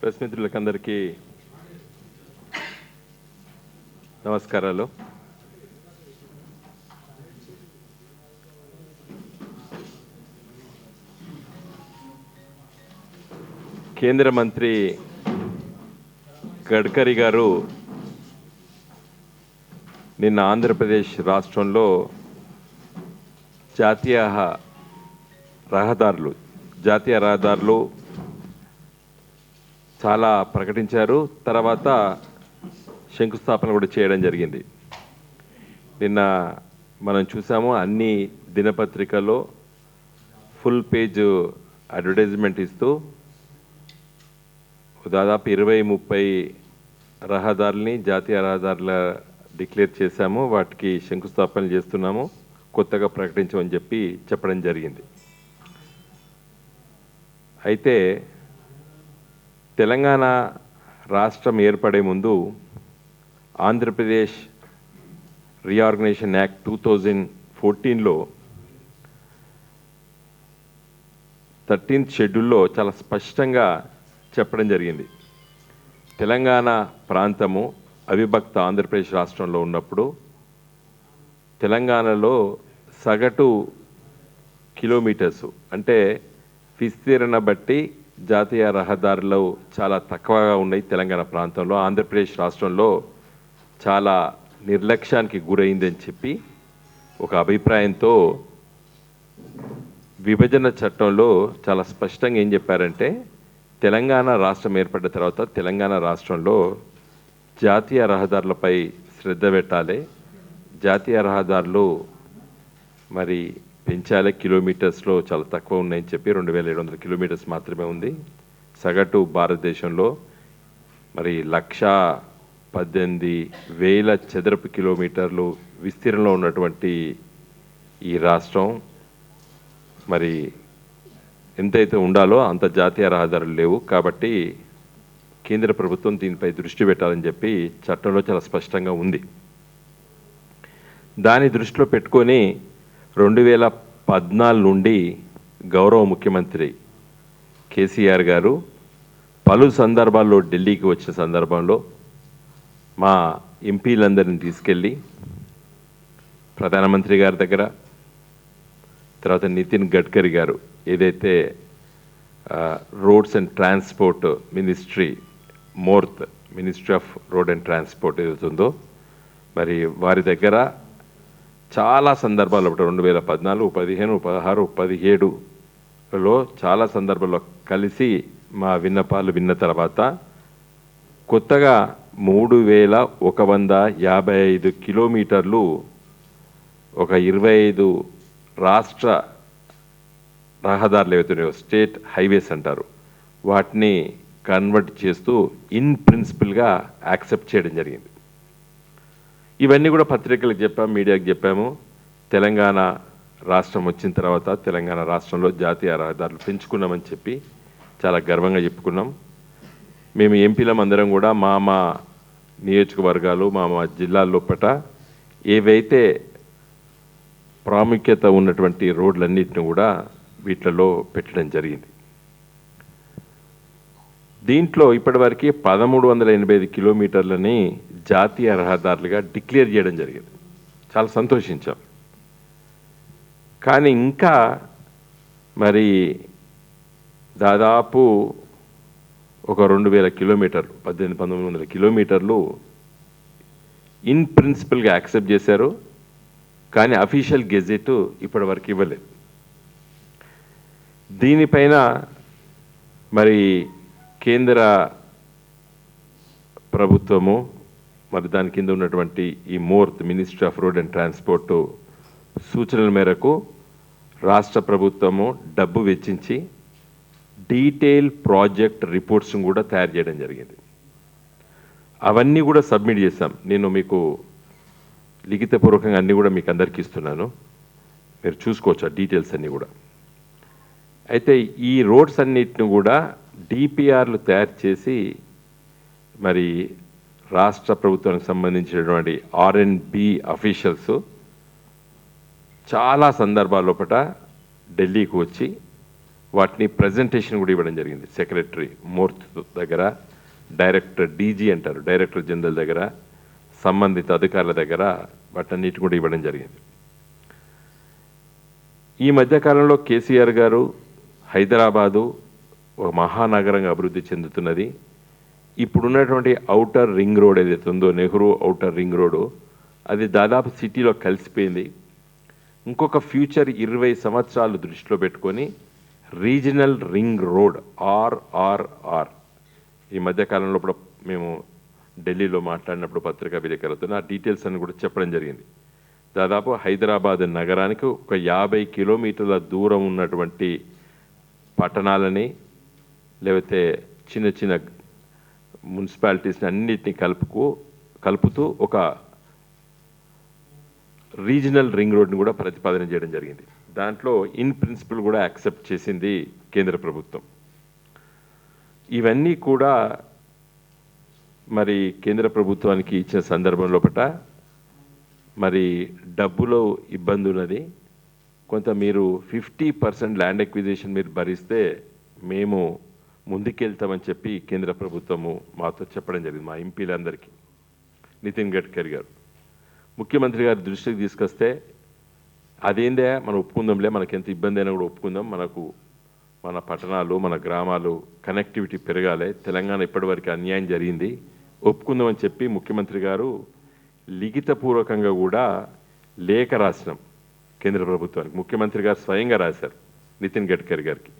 Press మిత్రులకందరికీ నమస్కారాలు. కేంద్ర మంత్రి గడ్కరీ గారు నిన్న ఆంధ్రప్రదేశ్ రాష్ట్రంలో జాతీయ రహదారులు చాలా ప్రకటించారు. తర్వాత శంకుస్థాపన కూడా చేయడం జరిగింది. నిన్న మనం చూసాము, అన్ని దినపత్రికల్లో ఫుల్ పేజ్ అడ్వర్టైజ్మెంట్ ఇస్తూ దాదాపు 20-30 రహదారుల్ని జాతీయ రహదారుల డిక్లేర్ చేశాము, వాటికి శంకుస్థాపన చేస్తున్నాము, కొత్తగా ప్రకటించమని చెప్పడం జరిగింది. అయితే తెలంగాణ రాష్ట్రం ఏర్పడే ముందు ఆంధ్రప్రదేశ్ రీఆర్గనైజేషన్ యాక్ట్ 2014లో 13th షెడ్యూల్లో చాలా స్పష్టంగా చెప్పడం జరిగింది. తెలంగాణ ప్రాంతము అవిభక్త ఆంధ్రప్రదేశ్ రాష్ట్రంలో ఉన్నప్పుడు తెలంగాణలో సగటు కిలోమీటర్సు అంటే విస్తీర్ణ బట్టి జాతీయ రహదారులు చాలా తక్కువగా ఉన్నాయి తెలంగాణ ప్రాంతంలో. ఆంధ్రప్రదేశ్ రాష్ట్రంలో చాలా నిర్లక్ష్యానికి గురైందని చెప్పి ఒక అభిప్రాయంతో విభజన చట్టంలో చాలా స్పష్టంగా ఏం చెప్పారంటే, తెలంగాణ రాష్ట్రం ఏర్పడ్డ తర్వాత తెలంగాణ రాష్ట్రంలో జాతీయ రహదారులపై శ్రద్ధ పెట్టాలి, జాతీయ రహదారులు మరి పెంచాలి, కిలోమీటర్స్లో చాలా తక్కువ ఉన్నాయని చెప్పి 2700 కిలోమీటర్స్ మాత్రమే ఉంది. సగటు భారతదేశంలో మరి 118,000 చదరపు కిలోమీటర్లు విస్తీర్ణంలో ఉన్నటువంటి ఈ రాష్ట్రం మరి ఎంతైతే ఉండాలో అంత జాతీయ రహదారులు లేవు. కాబట్టి కేంద్ర ప్రభుత్వం దీనిపై దృష్టి పెట్టాలని చెప్పి చట్టంలో చాలా స్పష్టంగా ఉంది. దాని దృష్టిలో పెట్టుకొని 2014 నుండి గౌరవ ముఖ్యమంత్రి కేసీఆర్ గారు పలు సందర్భాల్లో ఢిల్లీకి వచ్చిన సందర్భంలో మా ఎంపీలందరినీ తీసుకెళ్ళి ప్రధానమంత్రి గారి దగ్గర, తర్వాత నితిన్ గడ్కరీ గారు ఏదైతే roads and transport ministry ministry of road and transport ఏదైతుందో మరి వారి దగ్గర చాలా సందర్భాల్లో 2014, 15, 16, 17లో చాలా సందర్భాల్లో కలిసి మా విన్నపాలు విన్న తర్వాత కొత్తగా 3,155 కిలోమీటర్లు ఒక 25 రాష్ట్ర రహదారులు ఏవైతున్నాయో స్టేట్ హైవేస్ అంటారు, వాటిని కన్వర్ట్ చేస్తూ ఇన్ ప్రిన్సిపల్గా యాక్సెప్ట్ చేయడం జరిగింది. ఇవన్నీ కూడా పత్రికలకు చెప్పాము, మీడియాకి చెప్పాము. తెలంగాణ రాష్ట్రం వచ్చిన తర్వాత తెలంగాణ రాష్ట్రంలో జాతీయ రహదారులు పెంచుకున్నామని చెప్పి చాలా గర్వంగా చెప్పుకున్నాం. మేము ఎంపీలం అందరం కూడా మా నియోజకవర్గాలు మా జిల్లాల్లోపట ఏవైతే ప్రాముఖ్యత ఉన్నటువంటి రోడ్లన్నింటిని కూడా వీటిలో పెట్టడం జరిగింది. దీంట్లో ఇప్పటివరకు 1,385 కిలోమీటర్లని జాతీయ రహదారులుగా డిక్లేర్ చేయడం జరిగింది. చాలా సంతోషించాం. కానీ ఇంకా మరి దాదాపు ఒక 2,000 కిలోమీటర్లు 1,800-1,900 కిలోమీటర్లు ఇన్ ప్రిన్సిపల్గా యాక్సెప్ట్ చేశారు, కానీ అఫీషియల్ గెజెట్ ఇప్పటివరకు ఇవ్వలేదు. దీనిపైన మరి కేంద్ర ప్రభుత్వము మరి దాని కింద ఉన్నటువంటి ఈ ministry of road and transport సూచనల మేరకు రాష్ట్ర ప్రభుత్వము డబ్బు వెచ్చించి డీటెయిల్ ప్రాజెక్ట్ రిపోర్ట్స్ని కూడా తయారు చేయడం జరిగింది. అవన్నీ కూడా సబ్మిట్ చేశాం. నేను మీకు లిఖితపూర్వకంగా అన్నీ కూడా మీకు అందరికీ ఇస్తున్నాను, మీరు చూసుకోవచ్చు ఆ డీటెయిల్స్ అన్నీ కూడా. అయితే ఈ రోడ్స్ అన్నిటిని కూడా డిపిఆర్లు తయారు చేసి మరి రాష్ట్ర ప్రభుత్వానికి సంబంధించినటువంటి R&B అఫీషియల్స్ చాలా సందర్భాల్లోపట ఢిల్లీకి వచ్చి వాటిని ప్రజెంటేషన్ కూడా ఇవ్వడం జరిగింది. సెక్రటరీ మూర్తి దగ్గర, డైరెక్టర్ డీజీ అంటారు, డైరెక్టర్ జనరల్ దగ్గర, సంబంధిత అధికారుల దగ్గర వాటన్నిటి కూడా ఇవ్వడం జరిగింది. ఈ మధ్యకాలంలో కేసీఆర్ గారు హైదరాబాదు ఒక మహానగరంగా అభివృద్ధి చెందుతున్నది. ఇప్పుడున్నటువంటి ఔటర్ రింగ్ రోడ్ ఏదైతే ఉందో, నెహ్రూ ఔటర్ రింగ్ రోడ్డు, అది దాదాపు సిటీలో కలిసిపోయింది. ఇంకొక ఫ్యూచర్ 20 సంవత్సరాలు దృష్టిలో పెట్టుకొని రీజనల్ రింగ్ రోడ్ ఆర్ఆర్ఆర్, ఈ మధ్యకాలంలో ఇప్పుడు మేము ఢిల్లీలో మాట్లాడినప్పుడు పత్రికా విలేకరులతో ఆ డీటెయిల్స్ అని కూడా చెప్పడం జరిగింది. దాదాపు హైదరాబాద్ నగరానికి ఒక 50 కిలోమీటర్ల దూరం ఉన్నటువంటి పట్టణాలని, లేకపోతే చిన్న చిన్న మున్సిపాలిటీస్ని అన్నిటిని కలుపుతూ ఒక రీజనల్ రింగ్ రోడ్ని కూడా ప్రతిపాదన చేయడం జరిగింది. దాంట్లో ఇన్ ప్రిన్సిపల్ కూడా యాక్సెప్ట్ చేసింది కేంద్ర ప్రభుత్వం. ఇవన్నీ కూడా మరి కేంద్ర ప్రభుత్వానికి ఇచ్చిన సందర్భంలో మరి డబ్బులో ఇబ్బంది ఉన్నది. కొంత మీరు 50% ల్యాండ్ ఎక్విజిషన్ మీరు భరిస్తే మేము ముందుకెళ్తామని చెప్పి కేంద్ర ప్రభుత్వము మాతో చెప్పడం జరిగింది, మా ఎంపీలందరికీ. నితిన్ గడ్కరీ గారు ముఖ్యమంత్రి గారి దృష్టికి తీసుకొస్తే అదేందే మనం ఒప్పుకుందాంలే, మనకి ఎంత ఇబ్బంది అయినా కూడా ఒప్పుకుందాం, మనకు మన పట్టణాలు మన గ్రామాలు కనెక్టివిటీ పెరగాలి, తెలంగాణ ఇప్పటివరకు అన్యాయం జరిగింది, ఒప్పుకుందామని చెప్పి ముఖ్యమంత్రి గారు లిఖితపూర్వకంగా కూడా లేఖ రాసినాం కేంద్ర ప్రభుత్వానికి. ముఖ్యమంత్రి గారు స్వయంగా రాశారు నితిన్ గడ్కరీ గారికి,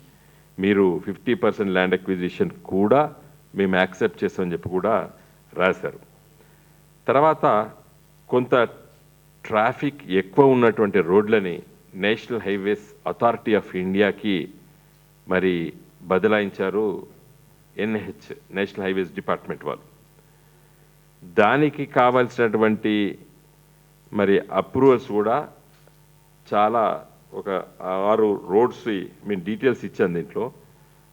మీరు 50% ల్యాండ్ అక్విజిషన్ కూడా మేము యాక్సెప్ట్ చేస్తామని చెప్పి కూడా రాశారు. తర్వాత కొంత ట్రాఫిక్ ఎక్కువ ఉన్నటువంటి రోడ్లని నేషనల్ హైవేస్ అథారిటీ ఆఫ్ ఇండియాకి మరి బదలాయించారు ఎన్హెచ్, నేషనల్ హైవేస్ డిపార్ట్మెంట్ వాళ్ళు. దానికి కావాల్సినటువంటి మరి అప్రూవల్స్ కూడా చాలా ఒక 6 రోడ్స్ మేము డీటెయిల్స్ ఇచ్చాను దీంట్లో,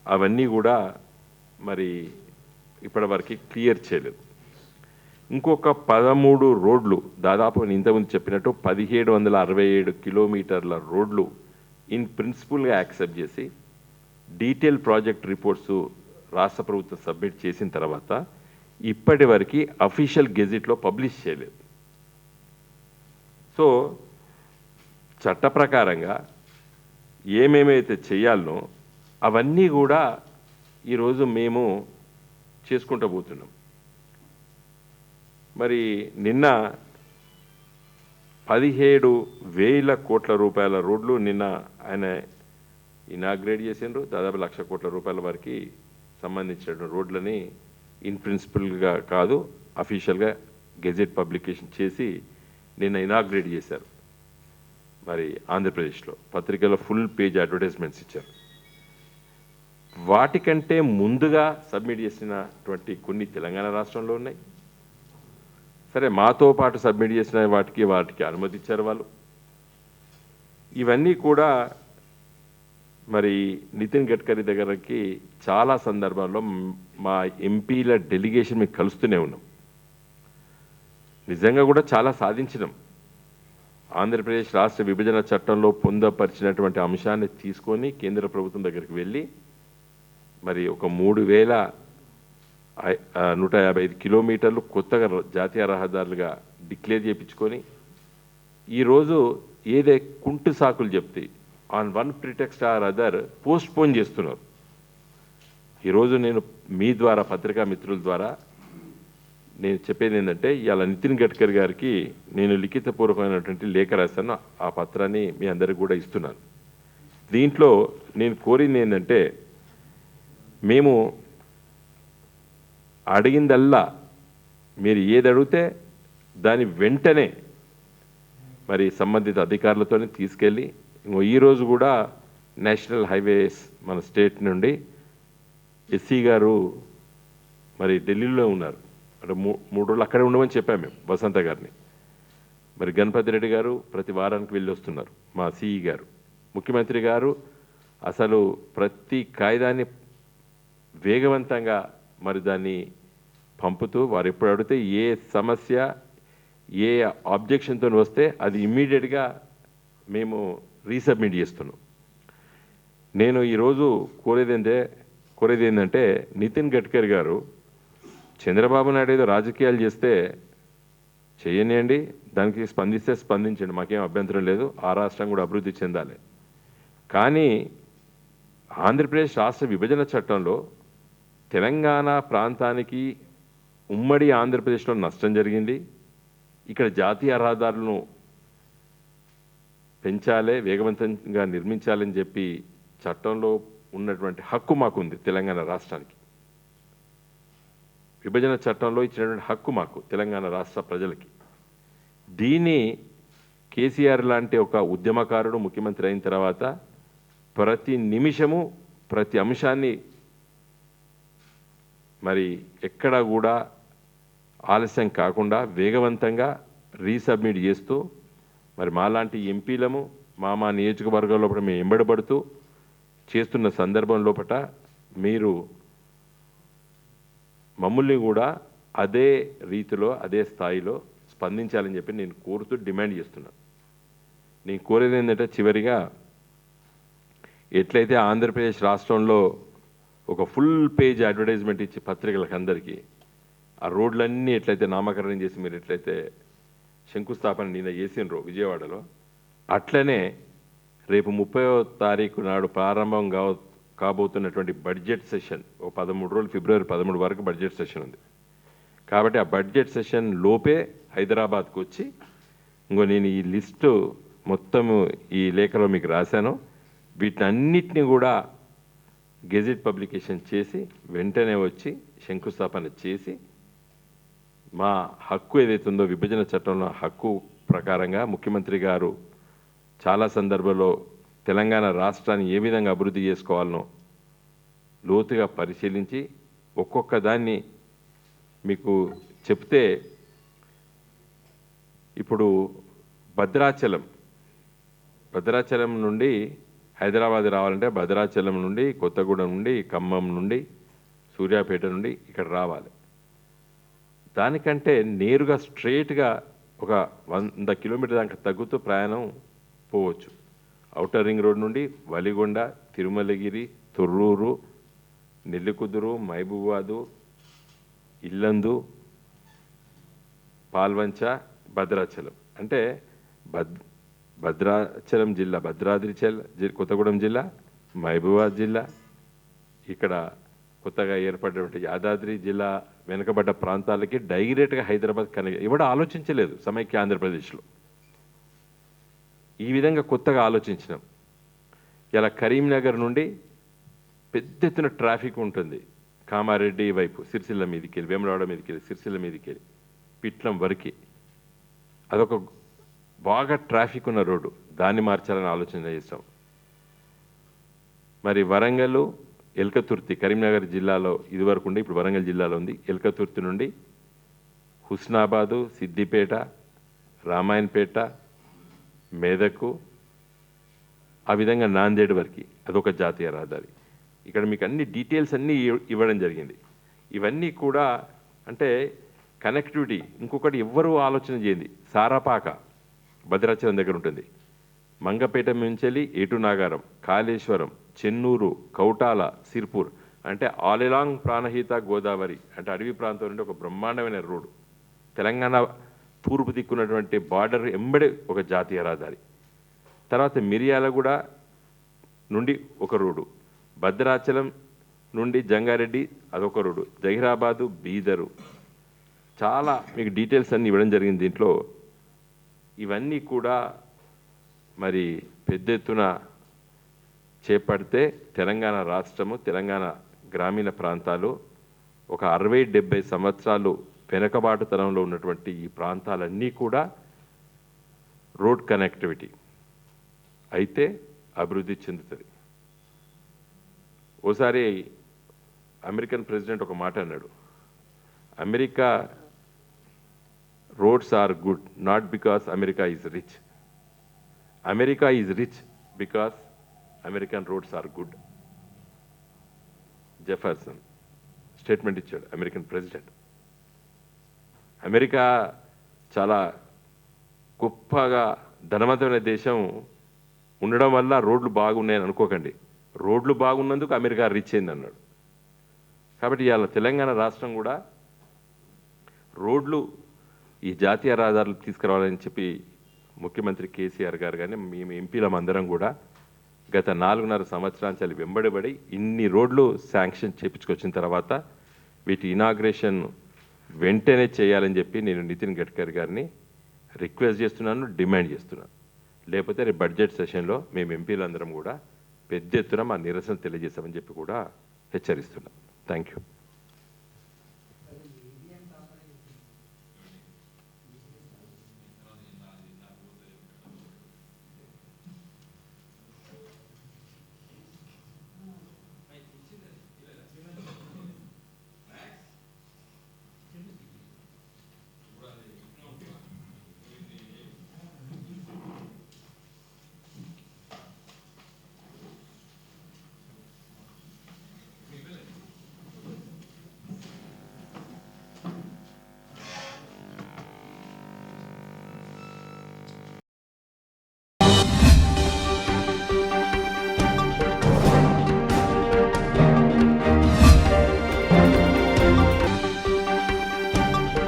అవన్నీ కూడా మరి ఇప్పటివరకు క్లియర్ చేయలేదు. ఇంకొక 13 రోడ్లు, దాదాపు నేను ఇంతకుముందు చెప్పినట్టు 1767 కిలోమీటర్ల రోడ్లు ఇన్ ప్రిన్సిపల్గా యాక్సెప్ట్ చేసి డీటెయిల్ ప్రాజెక్ట్ రిపోర్ట్స్ రాష్ట్ర ప్రభుత్వం సబ్మిట్ చేసిన తర్వాత ఇప్పటి వరకు అఫీషియల్ గెజిట్లో పబ్లిష్ చేయలేదు. సో చట్ట ప్రకారంగా ఏమేమైతే చేయాలనో అవన్నీ కూడా ఈరోజు మేము చేసుకుంటూ పోతున్నాం. మరి నిన్న 17,000 కోట్ల రూపాయల రోడ్లు నిన్న ఆయన ఇనాగ్రేట్ చేసిండ్రు. దాదాపు 1,00,000 కోట్ల రూపాయల వరకు సంబంధించిన రోడ్లని ఇన్ ప్రిన్సిపల్గా కాదు, అఫీషియల్గా గెజెట్ పబ్లికేషన్ చేసి నిన్న ఇనాగ్రేట్ చేశారు. మరి ఆంధ్రప్రదేశ్లో పత్రికలో ఫుల్ పేజ్ అడ్వర్టైజ్మెంట్స్ ఇచ్చారు. వాటికంటే ముందుగా సబ్మిట్ చేసినటువంటి కొన్ని తెలంగాణ రాష్ట్రంలో ఉన్నాయి. సరే, మాతో పాటు సబ్మిట్ చేసిన వాటికి అనుమతి ఇచ్చారు వాళ్ళు. ఇవన్నీ కూడా మరి నితిన్ గడ్కరీ దగ్గరకి చాలా సందర్భాల్లో మా ఎంపీల డెలిగేషన్ మీకు కలుస్తూనే ఉన్నాం. నిజంగా కూడా చాలా సాధించినాం. ఆంధ్రప్రదేశ్ రాష్ట్ర విభజన చట్టంలో పొందపరిచినటువంటి అంశాన్ని తీసుకొని కేంద్ర ప్రభుత్వం దగ్గరికి వెళ్ళి మరి ఒక 3,155 కిలోమీటర్లు కొత్తగా జాతీయ రహదారులుగా డిక్లేర్ చేయించుకొని ఈరోజు ఏదే కుంటు సాకులు చెప్తే on one pretext or other postpone చేస్తున్నారు. ఈరోజు నేను మీ ద్వారా, పత్రికా మిత్రుల ద్వారా నేను చెప్పేది ఏంటంటే, ఇవాళ నితిన్ గడ్కరీ గారికి నేను లిఖితపూర్వకమైనటువంటి లేఖ రాశాను. ఆ పత్రాన్ని మీ అందరికి కూడా ఇస్తున్నాను. దీంట్లో నేను కోరింది ఏంటంటే, మేము అడిగిందల్లా మీరు ఏది అడిగితే దాని వెంటనే మరి సంబంధిత అధికారులతో తీసుకెళ్ళి, ఈరోజు కూడా నేషనల్ హైవేస్ మన స్టేట్ నుండి ఎస్సీ గారు మరి ఢిల్లీలో ఉన్నారు. అంటే 3 రోజులు అక్కడే ఉండమని చెప్పాము మేము వసంత గారిని. మరి గణపతి రెడ్డి గారు ప్రతి వారానికి వెళ్ళి వస్తున్నారు, మా సిఈ గారు. ముఖ్యమంత్రి గారు అసలు ప్రతి కాయిదాన్ని వేగవంతంగా మరి దాన్ని పంపుతూ, వారు ఎప్పుడు అడిగితే ఏ సమస్య ఏ ఆబ్జెక్షన్తో వస్తే అది ఇమ్మీడియట్గా మేము రీసబ్మిట్ చేస్తున్నాం. నేను ఈరోజు కోరేది ఏంటంటే నితిన్ గడ్కరీ గారు చంద్రబాబు నాయుడు ఏదో రాజకీయాలు చేస్తే చేయనియండి, దానికి స్పందిస్తే స్పందించండి, మాకేం అభ్యంతరం లేదు, ఆ రాష్ట్రం కూడా అభివృద్ధి చెందాలి. కానీ ఆంధ్రప్రదేశ్ రాష్ట్ర విభజన చట్టంలో తెలంగాణ ప్రాంతానికి ఉమ్మడి ఆంధ్రప్రదేశ్లో నష్టం జరిగింది. ఇక్కడ జాతీయ రహదారులను పెంచాలి, వేగవంతంగా నిర్మించాలని చెప్పి చట్టంలో ఉన్నటువంటి హక్కు మాకుంది. తెలంగాణ రాష్ట్రానికి విభజన చట్టంలో ఇచ్చినటువంటి హక్కు మాకు, తెలంగాణ రాష్ట్ర ప్రజలకి. దీన్ని కేసీఆర్ లాంటి ఒక ఉద్యమకారుడు ముఖ్యమంత్రి అయిన తర్వాత ప్రతి నిమిషము ప్రతి అంశాన్ని మరి ఎక్కడా కూడా ఆలస్యం కాకుండా వేగవంతంగా రీసబ్మిట్ చేస్తూ మరి మాలాంటి ఎంపీలము మా నియోజకవర్గం లోపల మేము ఎంబడబడుతూ చేస్తున్న సందర్భం లోపల మీరు మమ్మల్ని కూడా అదే రీతిలో అదే స్థాయిలో స్పందించాలని చెప్పి నేను కోరుతూ డిమాండ్ చేస్తున్నాను. నేను కోరేది ఏంటంటే చివరిగా ఎట్లయితే ఆంధ్రప్రదేశ్ రాష్ట్రంలో ఒక ఫుల్ పేజ్ అడ్వర్టైజ్మెంట్ ఇచ్చి పత్రికలకు అందరికీ ఆ రోడ్లన్నీ ఎట్లయితే నామకరణం చేసి మీరు ఎట్లయితే శంకుస్థాపన నిన్న చేసినరో విజయవాడలో, అట్లనే రేపు 30వ తారీఖు నాడు ప్రారంభం కాబోతున్నటువంటి బడ్జెట్ సెషన్ ఒక 13 రోజులు, ఫిబ్రవరి 13 వరకు బడ్జెట్ సెషన్ ఉంది. కాబట్టి ఆ బడ్జెట్ సెషన్ లోపే హైదరాబాద్కు వచ్చి నేను ఈ లిస్టు మొత్తము ఈ లేఖలో మీకు రాశాను, వీటన్నిటిని కూడా గెజెట్ పబ్లికేషన్ చేసి వెంటనే వచ్చి శంకుస్థాపన చేసి మా హక్కు ఏదైతుందో విభజన చట్టంలో హక్కు ప్రకారంగా ముఖ్యమంత్రి గారు చాలా సందర్భాల్లో తెలంగాణ రాష్ట్రాన్ని ఏ విధంగా అభివృద్ధి చేసుకోవాలనో లోతుగా పరిశీలించి ఒక్కొక్క దాన్ని మీకు చెప్తే, ఇప్పుడు భద్రాచలం నుండి హైదరాబాద్ రావాలంటే భద్రాచలం నుండి, కొత్తగూడెం నుండి, ఖమ్మం నుండి, సూర్యాపేట నుండి ఇక్కడ రావాలి. దానికంటే నేరుగా స్ట్రైట్గా ఒక 100 కిలోమీటర్ దాకా తగ్గుతూ ప్రయాణం పోవచ్చు. ఔటర్ రింగ్ రోడ్ నుండి వలిగొండ, తిరుమలగిరి, తొర్రూరు, నెల్లికుదురు, మహబూబాదు, ఇల్లందు, పాల్వంచ, భద్రాచలం. అంటే భద్రాచలం జిల్లా, భద్రాద్రి కొత్తగూడెం జిల్లా, మహబూబాద్ జిల్లా, ఇక్కడ కొత్తగా ఏర్పడినటువంటి యాదాద్రి జిల్లా వెనుకబడ్డ ప్రాంతాలకి డైరెక్ట్గా హైదరాబాద్ కనెక్ట్ ఎవడ ఆలోచించలేదు సమైక్య ఆంధ్రప్రదేశ్లో. ఈ విధంగా కొత్తగా ఆలోచించినాం. ఇలా కరీంనగర్ నుండి పెద్ద ఎత్తున ట్రాఫిక్ ఉంటుంది, కామారెడ్డి వైపు సిరిసిల్ల మీదకి వెళ్ళి, వేములవాడ మీదకి వెళ్ళి, సిరిసిల్ల మీదకి వెళ్ళి పిట్లం వరకు అదొక బాగా ట్రాఫిక్ ఉన్న రోడ్డు, దాన్ని మార్చాలని ఆలోచన చేస్తాం. మరి వరంగల్ ఎల్కతుర్తి, కరీంనగర్ జిల్లాలో ఇదివరకు ఉండి ఇప్పుడు వరంగల్ జిల్లాలో ఉంది. ఎల్కతుర్తి నుండి హుస్నాబాదు, సిద్దిపేట, రామాయణపేట, మెదకు, ఆ విధంగా నాందేడ్ వరకు అదొక జాతీయ రహదారి. ఇక్కడ మీకు అన్ని డీటెయిల్స్ అన్నీ ఇవ్వడం జరిగింది. ఇవన్నీ కూడా అంటే కనెక్టివిటీ. ఇంకొకటి ఎవ్వరూ ఆలోచన చేయండి, సారాపాక భద్రాచలం దగ్గర ఉంటుంది, మంగపేట మించెలి ఏటునాగారం, కాళేశ్వరం, చెన్నూరు, కౌటాల, సిర్పూర్, అంటే ఆల్ ఎలాంగ్ ప్రాణహిత గోదావరి, అంటే అడవి ప్రాంతం నుండి ఒక బ్రహ్మాండమైన రోడ్డు. తెలంగాణ తూర్పు దిక్కున్నటువంటి బార్డర్ ఎంబడి ఒక జాతీయ రహదారి. తర్వాత మిర్యాలగూడ నుండి ఒక రోడ్డు, భద్రాచలం నుండి జంగారెడ్డి అదొక రోడ్డు, జహీరాబాదు, బీదరు, చాలా మీకు డీటెయిల్స్ అన్నీ ఇవ్వడం జరిగింది దీంట్లో. ఇవన్నీ కూడా మరి పెద్ద ఎత్తున చేపడితే తెలంగాణ రాష్ట్రము, తెలంగాణ గ్రామీణ ప్రాంతాలు ఒక 60-70 సంవత్సరాలు వెనకబాటుతనంలో ఉన్నటువంటి ఈ ప్రాంతాలన్నీ కూడా రోడ్ కనెక్టివిటీ అయితే అభివృద్ధి చెందుతుంది. ఓసారి అమెరికన్ ప్రెసిడెంట్ ఒక మాట అన్నాడు, America roads are good not because America is rich, America is rich because American roads are good. Jefferson statement ఇచ్చాడు అమెరికన్ ప్రెసిడెంట్. అమెరికా చాలా గొప్పగా ధనవంతమైన దేశం ఉండడం వల్ల రోడ్లు బాగున్నాయని అనుకోకండి. రోడ్లు బాగున్నందుకు అమెరికా రిచ్ అయింది అన్నాడు. కాబట్టి ఇవాళ తెలంగాణ రాష్ట్రం కూడా రోడ్లు ఈ జాతీయ రహదారులు తీసుకురావాలని చెప్పి ముఖ్యమంత్రి కేసీఆర్ గారు కానీ మేము ఎంపీలం అందరం కూడా గత 4.5 సంవత్సరాలు వెంబడిబడి ఇన్ని రోడ్లు శాంక్షన్ చేయించుకొచ్చిన తర్వాత వీటి ఇనాగ్రేషన్ వెంటనే చేయాలని చెప్పి నేను నితిన్ గడ్కరీ గారిని రిక్వెస్ట్ చేస్తున్నాను, డిమాండ్ చేస్తున్నాను. లేకపోతే రేపు బడ్జెట్ సెషన్లో మేము ఎంపీలందరం కూడా పెద్ద ఎత్తున మా నిరసన తెలియజేస్తామని చెప్పి కూడా హెచ్చరిస్తున్నాం. Thank you.